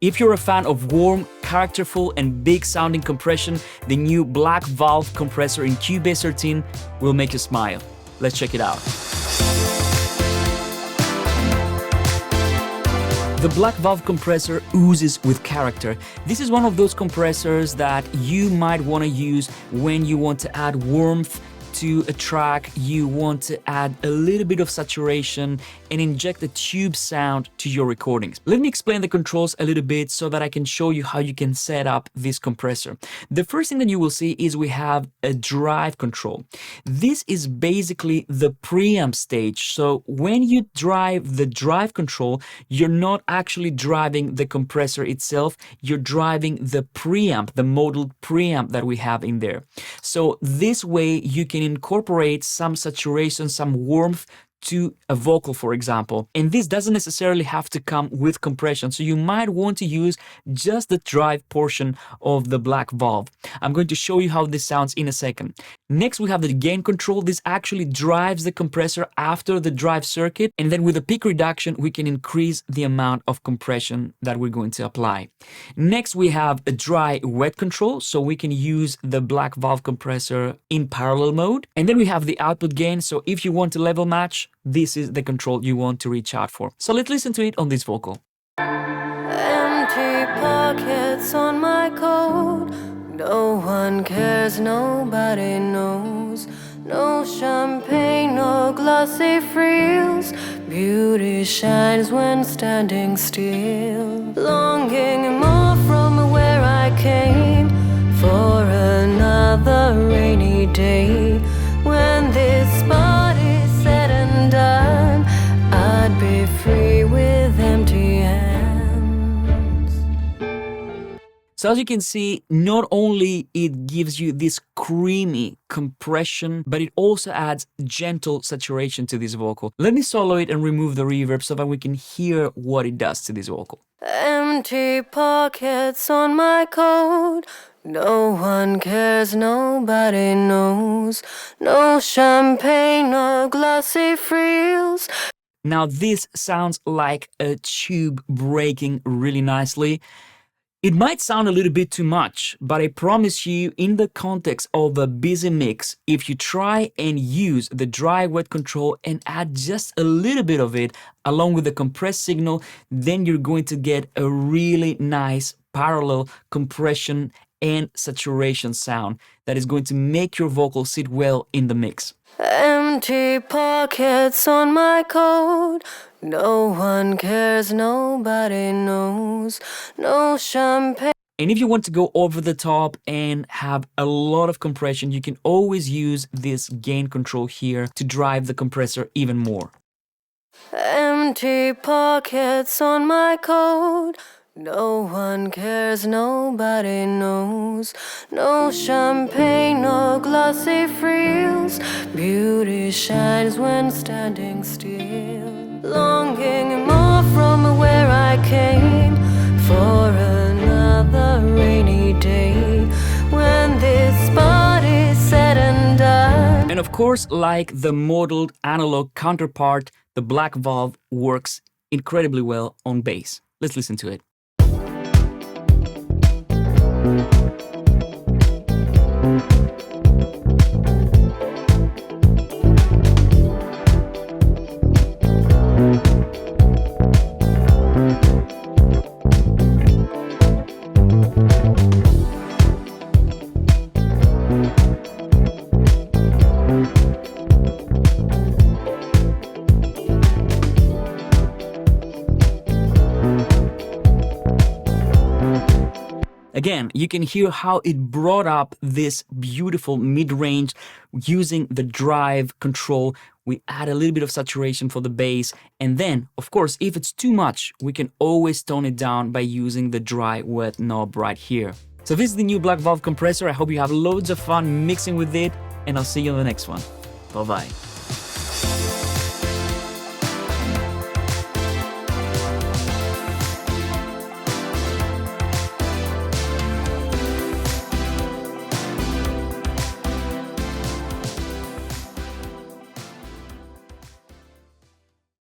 If you're a fan of warm, characterful, and big sounding compression, the new black valve compressor in Cubase 13 will make you smile. Let's check it out. The black valve compressor oozes with character. This is one of those compressors that you might want to use when you want to add warmth to a track, you want to add a little bit of saturation and inject a tube sound to your recordings. Let me explain the controls a little bit so that I can show you how you can set up this compressor. The first thing that you will see is we have a drive control. This is basically the preamp stage. So when you drive the drive control, you're not actually driving the compressor itself, you're driving the preamp, the modeled preamp that we have in there. So this way you can incorporate some saturation, some warmth to a vocal, for example. And this doesn't necessarily have to come with compression. So you might want to use just the drive portion of the black valve. I'm going to show you how this sounds in a second. Next, we have the gain control. This actually drives the compressor after the drive circuit. And then with the peak reduction, we can increase the amount of compression that we're going to apply. Next, we have a dry wet control. So we can use the black valve compressor in parallel mode. And then we have the output gain. So if you want to level match, this is the control you want to reach out for. So let's listen to it on this vocal. Empty pockets on my coat. No one cares, nobody knows. No champagne, no glossy frills. Beauty shines when standing still. Longing more from where I came for another rainy day. When this spot is said and done, I'd be free with empty hands. So as you can see, not only it gives you this creamy compression, but it also adds gentle saturation to this vocal. Let me solo it and remove the reverb so that we can hear what it does to this vocal. Empty pockets on my coat. No one cares, nobody knows. No champagne, no glossy frills. Now this sounds like a tube breaking really nicely. It might sound a little bit too much, but I promise you, in the context of a busy mix, if you try and use the dry wet control and add just a little bit of it along with the compressed signal, then you're going to get a really nice parallel compression and saturation sound that is going to make your vocal sit well in the mix. Empty pockets on my coat. No one cares, nobody knows. No champagne. And if you want to go over the top and have a lot of compression, you can always use this gain control here to drive the compressor even more. Empty pockets on my coat. No one cares, nobody knows. No champagne, no glossy frills. Beauty shines when standing still. Longing more from where I came for another rainy day. When this spot is said and done. And of course, like the modeled analog counterpart, the black valve works incredibly well on bass. Let's listen to it. Again, you can hear how it brought up this beautiful mid-range using the drive control. We add a little bit of saturation for the bass. And then, of course, if it's too much, we can always tone it down by using the dry wet knob right here. So this is the new black valve compressor. I hope you have loads of fun mixing with it, and I'll see you on the next one. Bye-bye.